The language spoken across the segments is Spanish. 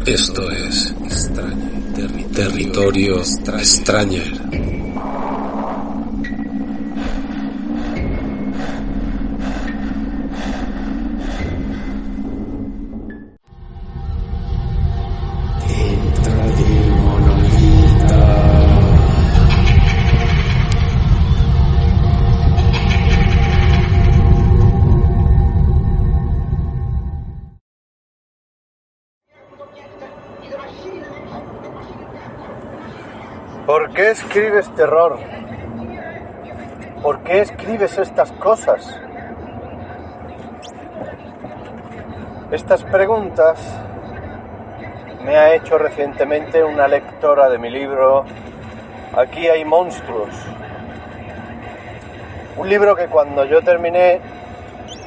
Esto es Territorio Stranger. ¿Por qué escribes terror? ¿Por qué escribes estas cosas? Estas preguntas me ha hecho recientemente una lectora de mi libro Aquí hay monstruos. Un libro que cuando yo terminé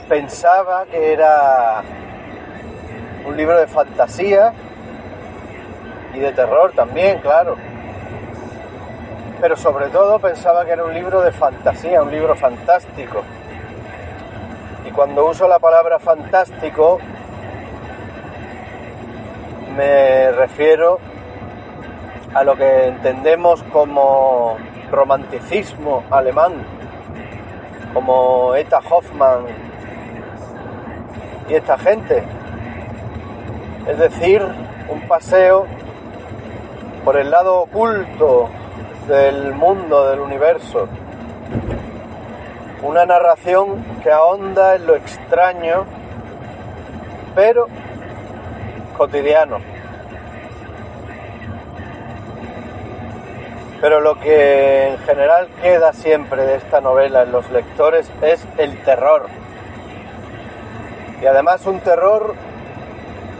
pensaba que era un libro de fantasía y de terror también, claro. Pero sobre todo pensaba que era un libro de fantasía, un libro fantástico. Y cuando uso la palabra fantástico, me refiero a lo que entendemos como romanticismo alemán, como Eta Hoffmann y esta gente. Es decir, un paseo por el lado oculto del mundo, del universo. Una narración que ahonda en lo extraño, pero cotidiano. Pero lo que en general queda siempre de esta novela en los lectores es el terror. Y además un terror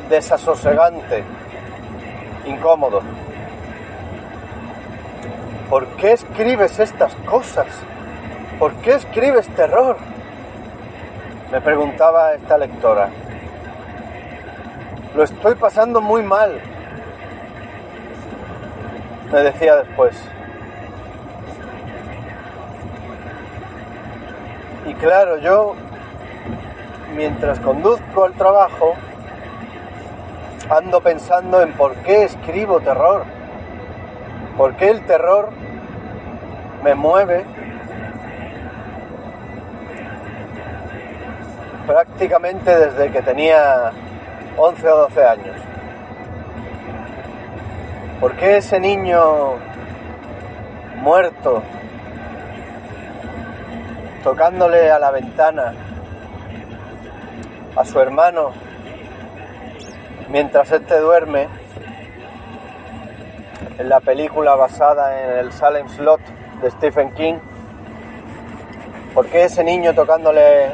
desasosegante, incómodo. ¿Por qué escribes estas cosas? ¿Por qué escribes terror? Me preguntaba esta lectora. Lo estoy pasando muy mal, me decía después. Y claro, yo, mientras conduzco al trabajo, ando pensando en por qué escribo terror. ¿Por qué el terror me mueve prácticamente desde que tenía 11 o 12 años? ¿Por qué ese niño muerto tocándole a la ventana a su hermano mientras éste duerme, en la película basada en el Salem Slot de Stephen King? ¿Por qué ese niño tocándole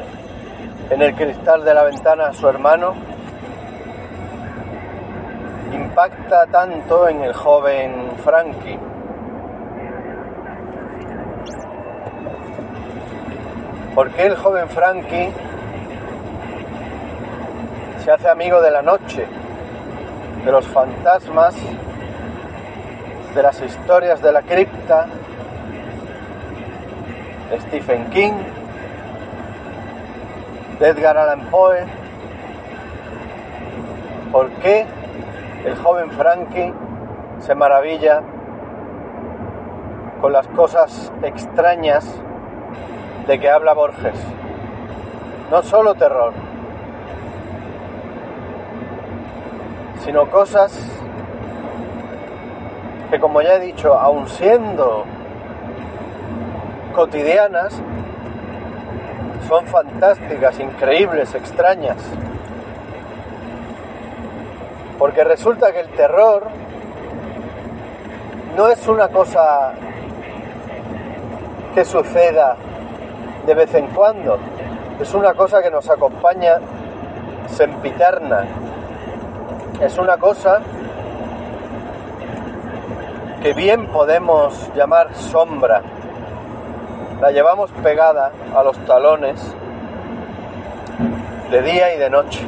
en el cristal de la ventana a su hermano impacta tanto en el joven Frankie? ¿Por qué el joven Frankie se hace amigo de la noche, de los fantasmas, de las historias de la cripta de Stephen King, de Edgar Allan Poe? ¿Por qué el joven Frankie se maravilla con las cosas extrañas de que habla Borges? No solo terror, sino cosas que, como ya he dicho, aun siendo cotidianas, son fantásticas, increíbles, extrañas. Porque resulta que el terror no es una cosa que suceda de vez en cuando, es una cosa que nos acompaña sempiterna, es una cosa que bien podemos llamar sombra. La llevamos pegada a los talones de día y de noche.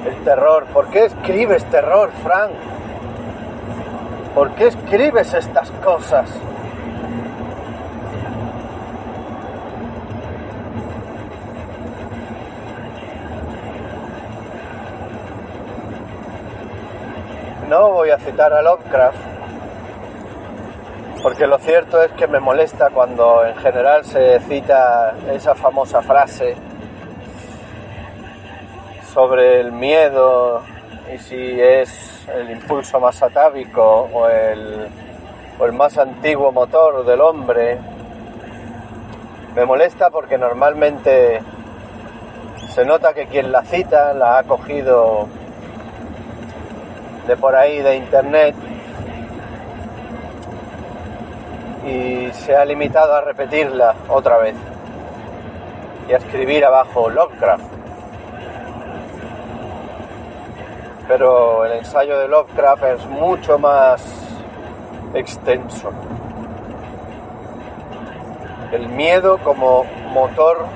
El terror. ¿Por qué escribes terror, Frank? ¿Por qué escribes estas cosas? no voy a citar a Lovecraft, porque lo cierto es que me molesta cuando en general se cita esa famosa frase sobre el miedo y si es el impulso más atávico o el más antiguo motor del hombre. Me molesta porque normalmente se nota que quien la cita la ha cogido de por ahí de internet y se ha limitado a repetirla otra vez y a escribir abajo Lovecraft. Pero el ensayo de Lovecraft es mucho más extenso. El miedo como motor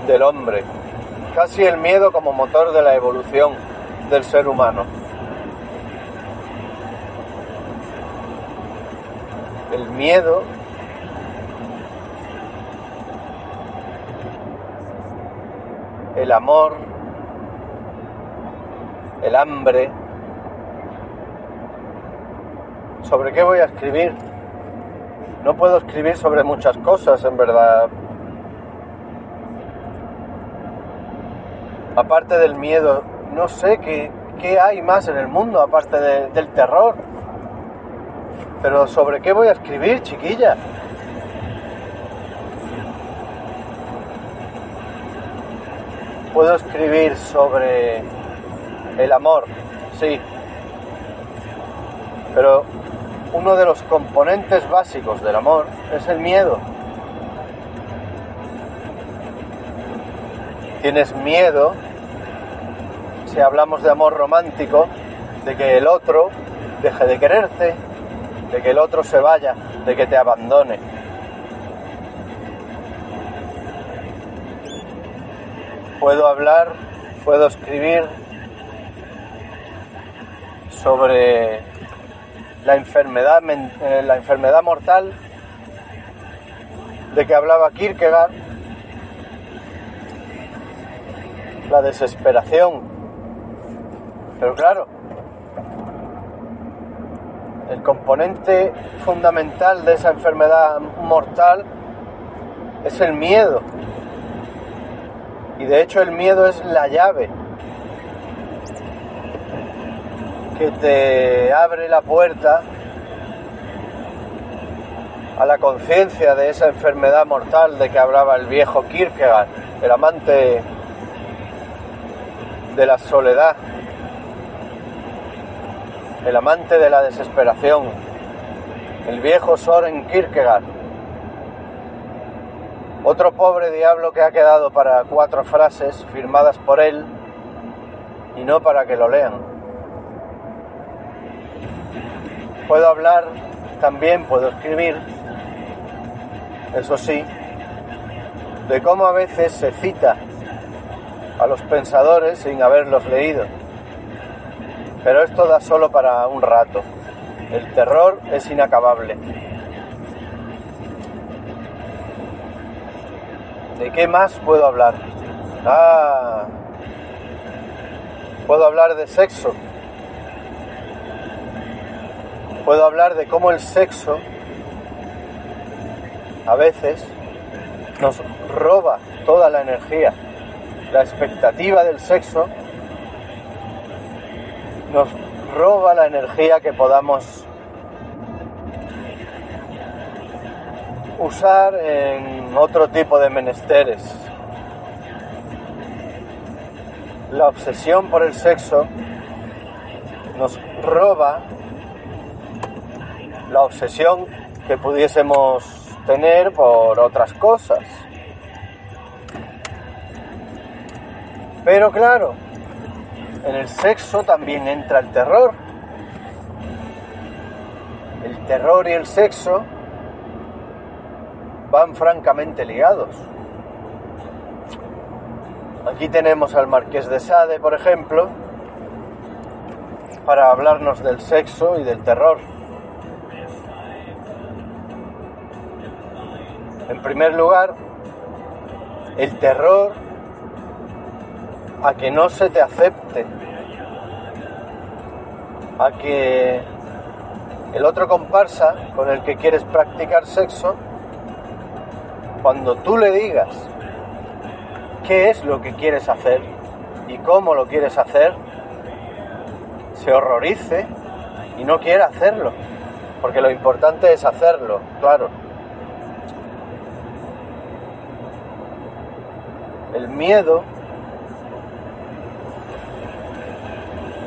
del hombre, casi el miedo como motor de la evolución del ser humano. El miedo el amor, el hambre. ¿Sobre qué voy a escribir? No puedo escribir sobre muchas cosas, en verdad. Aparte del miedo, no sé qué hay más en el mundo aparte del terror. Pero ¿sobre qué voy a escribir, chiquilla? Puedo escribir sobre el amor, sí. Pero uno de los componentes básicos del amor es el miedo. Tienes miedo, si hablamos de amor romántico, de que el otro deje de quererte, de que el otro se vaya, de que te abandone. Puedo escribir sobre la enfermedad mortal de que hablaba Kierkegaard, la desesperación. Pero claro, el componente fundamental de esa enfermedad mortal es el miedo. Y de hecho el miedo es la llave que te abre la puerta a la conciencia de esa enfermedad mortal de que hablaba el viejo Kierkegaard, el amante de la soledad, el amante de la desesperación, el viejo Søren Kierkegaard. Otro pobre diablo que ha quedado para 4 frases firmadas por él y no para que lo lean. Puedo escribir, eso sí, de cómo a veces se cita a los pensadores sin haberlos leído. Pero esto da solo para un rato. El terror es inacabable. ¿De qué más puedo hablar? Puedo hablar de sexo. Puedo hablar de cómo el sexo a veces nos roba toda la energía. La expectativa del sexo nos roba la energía que podamos usar en otro tipo de menesteres. La obsesión por el sexo nos roba la obsesión que pudiésemos tener por otras cosas. Pero claro, en el sexo también entra el terror. El terror y el sexo van francamente ligados. Aquí tenemos al Marqués de Sade, por ejemplo, para hablarnos del sexo y del terror. En primer lugar, el terror a que no se te acepte. a que el otro comparsa con el que quieres practicar sexo, cuando tú le digas qué es lo que quieres hacer y cómo lo quieres hacer, se horrorice y no quiera hacerlo, porque lo importante es hacerlo, claro. El miedo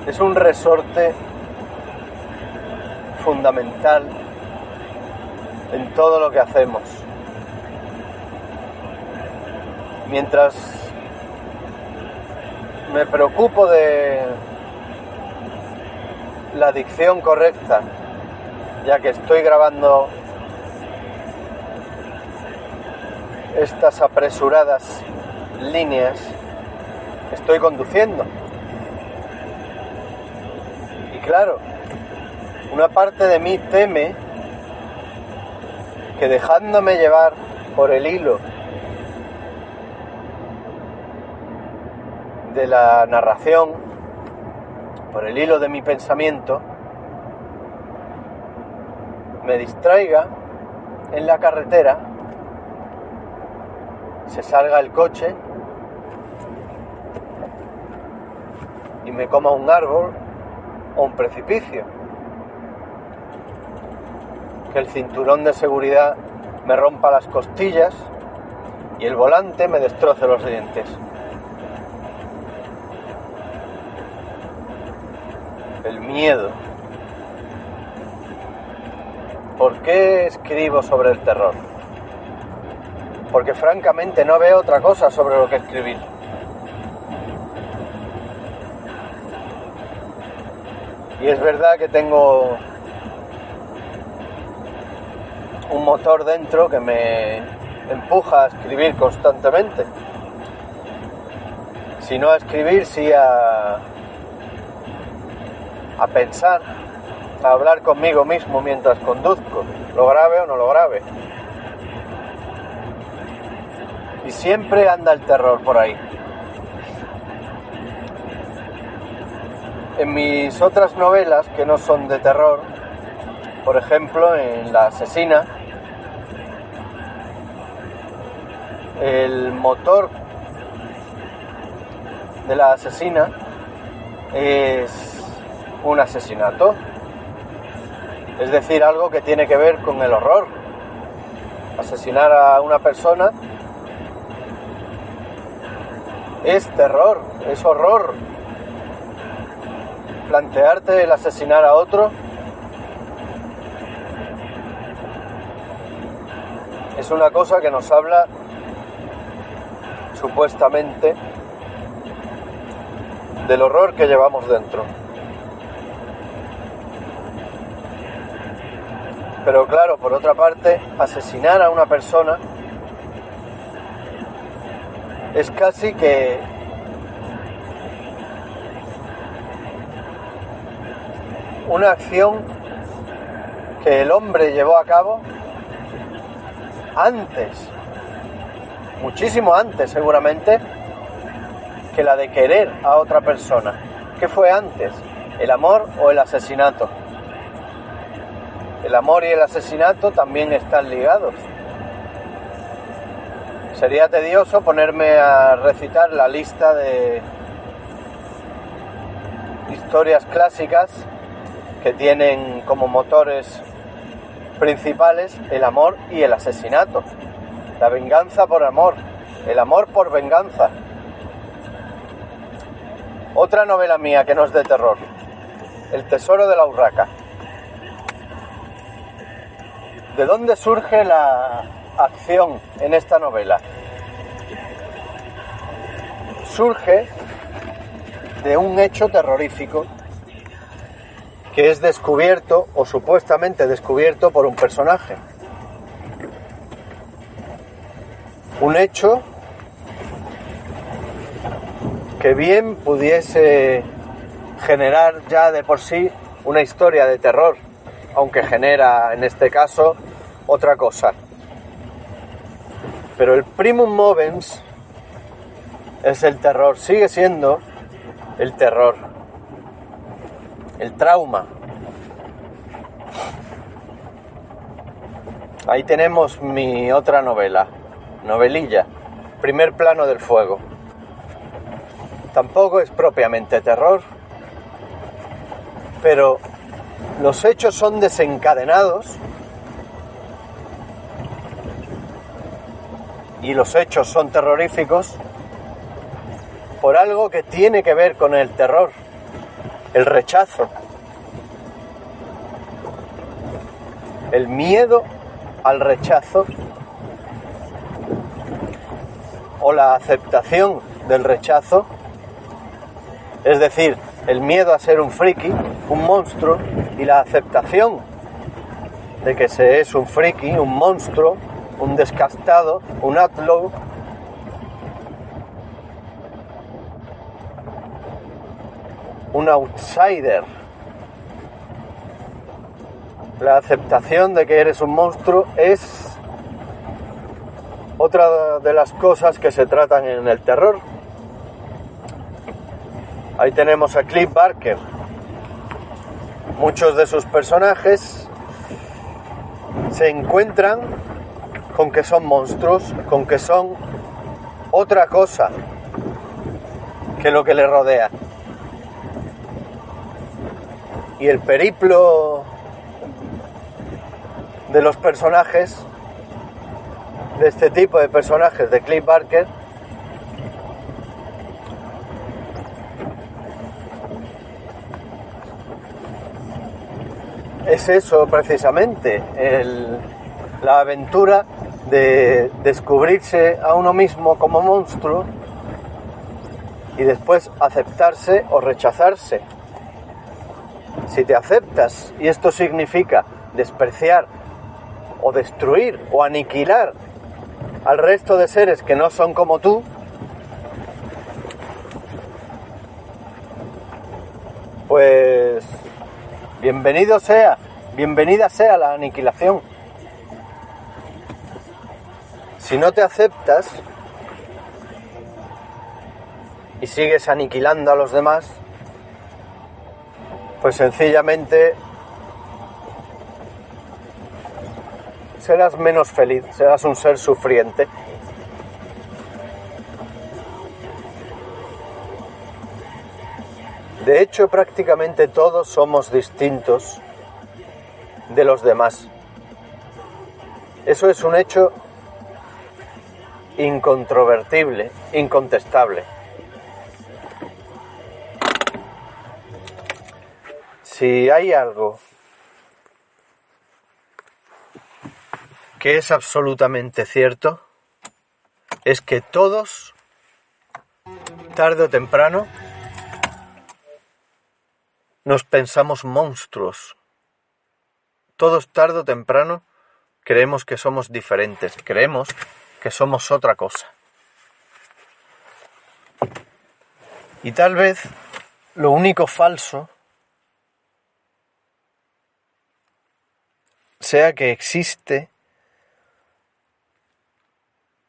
es un resorte fundamental en todo lo que hacemos. Mientras me preocupo de la dicción correcta, ya que estoy grabando estas apresuradas líneas, estoy conduciendo. Y claro, una parte de mí teme que dejándome llevar por el hilo de la narración, por el hilo de mi pensamiento, me distraiga en la carretera, se salga el coche y me coma un árbol o un precipicio, que el cinturón de seguridad me rompa las costillas y el volante me destroce los dientes. El miedo. ¿Por qué escribo sobre el terror? Porque francamente no veo otra cosa sobre lo que escribir. Y es verdad que tengo un motor dentro que me empuja a escribir constantemente. Si no a escribir, sí a pensar, a hablar conmigo mismo mientras conduzco, lo grave o no lo grave. Y siempre anda el terror por ahí. En mis otras novelas que no son de terror, por ejemplo en La asesina, el motor de La asesina es un asesinato, es decir, algo que tiene que ver con el horror. Asesinar a una persona es terror, es horror. Plantearte el asesinar a otro es una cosa que nos habla supuestamente del horror que llevamos dentro. Pero claro, por otra parte, asesinar a una persona es casi que una acción que el hombre llevó a cabo antes, muchísimo antes seguramente, que la de querer a otra persona. ¿Qué fue antes? ¿El amor o el asesinato? El amor y el asesinato también están ligados. Sería tedioso ponerme a recitar la lista de historias clásicas que tienen como motores principales el amor y el asesinato. La venganza por amor, el amor por venganza. Otra novela mía que no es de terror, El tesoro de la urraca. ¿De dónde surge la acción en esta novela? Surge de un hecho terrorífico que es descubierto o supuestamente descubierto por un personaje. Un hecho que bien pudiese generar ya de por sí una historia de terror, aunque genera en este caso otra cosa. Pero el primum movens es el terror, sigue siendo el terror. el trauma. Ahí tenemos mi otra novelilla, Primer plano del fuego. Tampoco es propiamente terror, pero los hechos son desencadenados y los hechos son terroríficos por algo que tiene que ver con el terror, el rechazo, el miedo al rechazo o la aceptación del rechazo, es decir, el miedo a ser un friki, un monstruo, y la aceptación de que se es un friki, un monstruo, un descastado, un outlaw, un outsider. La aceptación de que eres un monstruo es otra de las cosas que se tratan en el terror. Ahí tenemos a Clive Barker. Muchos de sus personajes se encuentran con que son monstruos, con que son otra cosa que lo que le rodea. Y el periplo de los personajes, de este tipo de personajes de Clive Barker, es eso precisamente, la aventura de descubrirse a uno mismo como monstruo y después aceptarse o rechazarse. Si te aceptas, y esto significa despreciar o destruir o aniquilar al resto de seres que no son como tú, pues bienvenida sea la aniquilación. Si no te aceptas y sigues aniquilando a los demás, pues sencillamente serás menos feliz, serás un ser sufriente. De hecho, prácticamente todos somos distintos de los demás. Eso es un hecho incontrovertible, incontestable. Si hay algo que es absolutamente cierto, es que todos, tarde o temprano, nos pensamos monstruos. Todos, tarde o temprano, creemos que somos diferentes, creemos que somos otra cosa. Y tal vez lo único falso sea que existe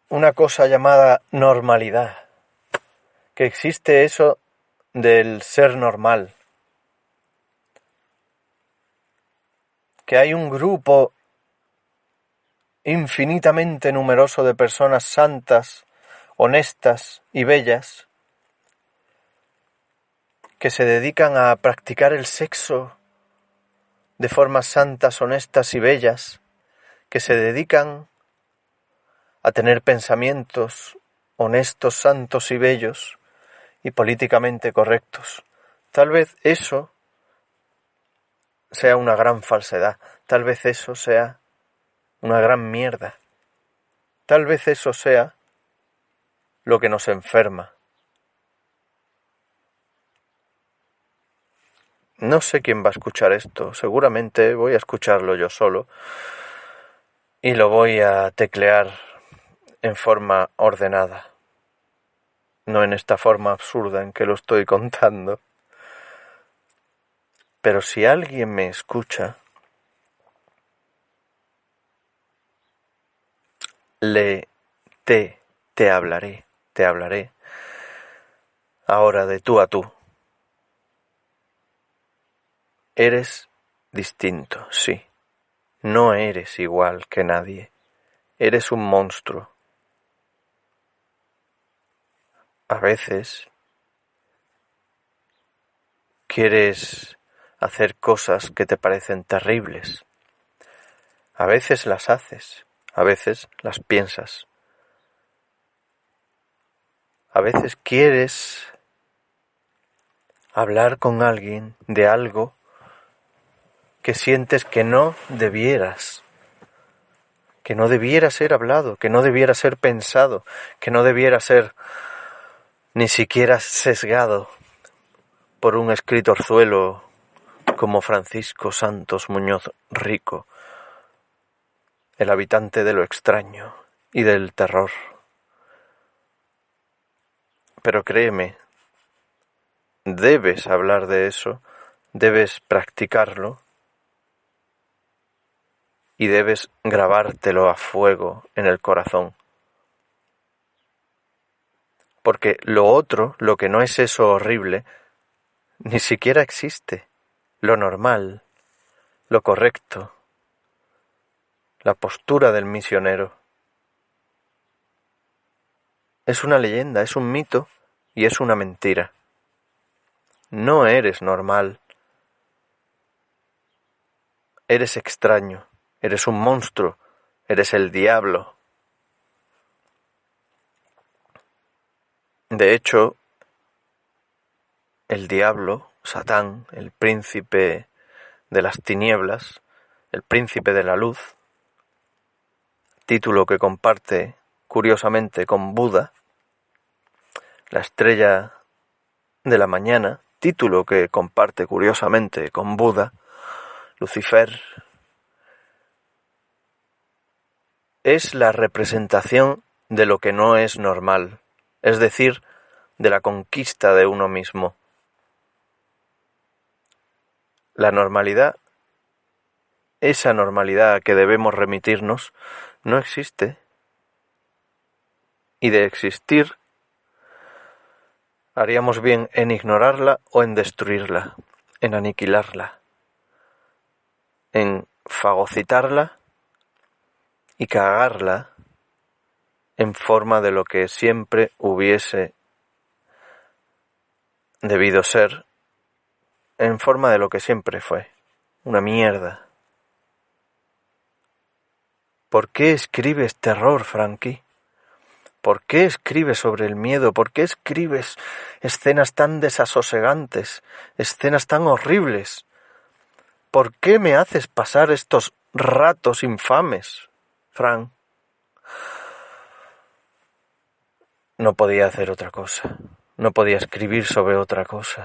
una cosa llamada normalidad, que existe eso del ser normal, que hay un grupo infinitamente numeroso de personas santas, honestas y bellas que se dedican a practicar el sexo de formas santas, honestas y bellas, que se dedican a tener pensamientos honestos, santos y bellos y políticamente correctos. Tal vez eso sea una gran falsedad, tal vez eso sea una gran mierda, tal vez eso sea lo que nos enferma. No sé quién va a escuchar esto, seguramente voy a escucharlo yo solo y lo voy a teclear en forma ordenada, no en esta forma absurda en que lo estoy contando. Pero si alguien me escucha, te hablaré ahora de tú a tú. Eres distinto, sí. No eres igual que nadie. Eres un monstruo. A veces quieres hacer cosas que te parecen terribles. A veces las haces, a veces las piensas. A veces quieres hablar con alguien de algo que sientes que no debieras ser hablado, que no debiera ser pensado, que no debiera ser ni siquiera sesgado por un escritorzuelo como Francisco Santos Muñoz Rico, el habitante de lo extraño y del terror. Pero créeme, debes hablar de eso, debes practicarlo y debes grabártelo a fuego en el corazón. Porque lo otro, lo que no es eso horrible, ni siquiera existe. Lo normal, lo correcto, la postura del misionero. Es una leyenda, es un mito y es una mentira. No eres normal. Eres extraño, eres un monstruo, eres el diablo. De hecho, el diablo, Satán, el príncipe de las tinieblas, el príncipe de la luz, título que comparte curiosamente con Buda, la estrella de la mañana, título que comparte curiosamente con Buda, Lucifer, es la representación de lo que no es normal, es decir, de la conquista de uno mismo. La normalidad, esa normalidad a que debemos remitirnos, no existe. Y de existir, haríamos bien en ignorarla o en destruirla, en aniquilarla, en fagocitarla y cagarla en forma de lo que siempre hubiese debido ser, en forma de lo que siempre fue, una mierda. ¿Por qué escribes terror, Frankie? ¿Por qué escribes sobre el miedo? ¿Por qué escribes escenas tan desasosegantes, escenas tan horribles? ¿Por qué me haces pasar estos ratos infames, Frank? No podía hacer otra cosa, no podía escribir sobre otra cosa,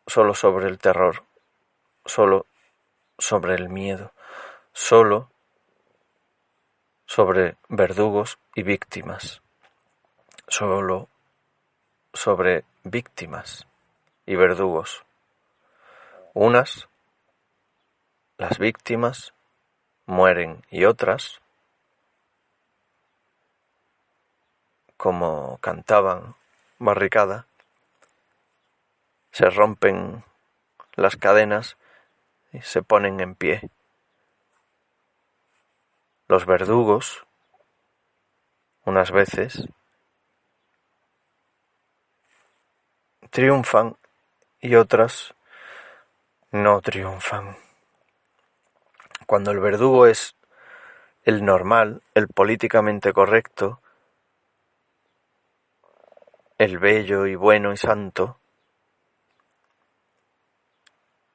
solo sobre el terror, solo sobre el miedo, solo sobre verdugos y víctimas, solo sobre víctimas y verdugos. Unas, las víctimas, mueren y otras, como cantaban Barricada, se rompen las cadenas y se ponen en pie. Los verdugos, unas veces, triunfan y otras no triunfan. Cuando el verdugo es el normal, el políticamente correcto, el bello y bueno y santo,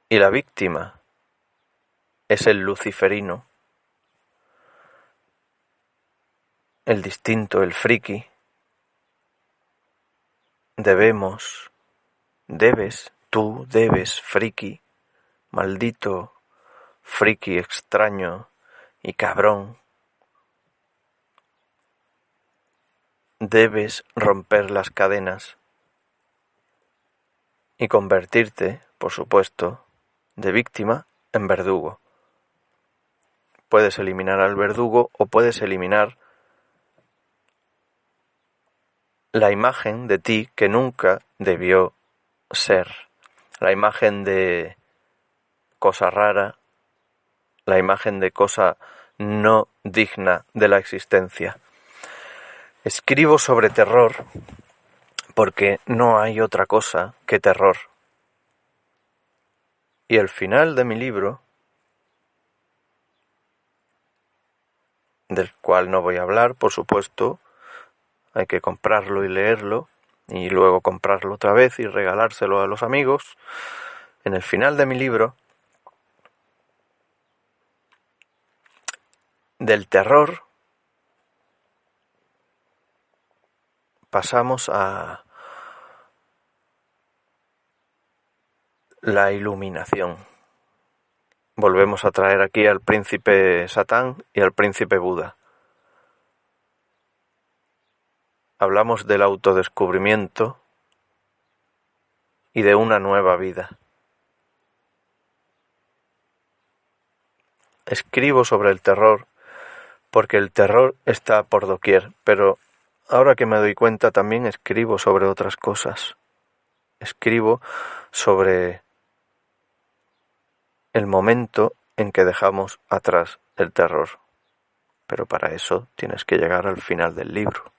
y la víctima es el luciferino, el distinto, el friki, tú debes, friki, maldito, friki extraño y cabrón, debes romper las cadenas y convertirte, por supuesto, de víctima en verdugo. Puedes eliminar al verdugo o puedes eliminar la imagen de ti que nunca debió ser, la imagen de cosa rara, la imagen de cosa no digna de la existencia. Escribo sobre terror porque no hay otra cosa que terror. Y el final de mi libro, del cual no voy a hablar, por supuesto, hay que comprarlo y leerlo, y luego comprarlo otra vez y regalárselo a los amigos. En el final de mi libro, del terror pasamos a la iluminación. Volvemos a traer aquí al príncipe Satán y al príncipe Buda. Hablamos del autodescubrimiento y de una nueva vida. Escribo sobre el terror porque el terror está por doquier, pero ahora que me doy cuenta también escribo sobre otras cosas. Escribo sobre el momento en que dejamos atrás el terror. Pero para eso tienes que llegar al final del libro.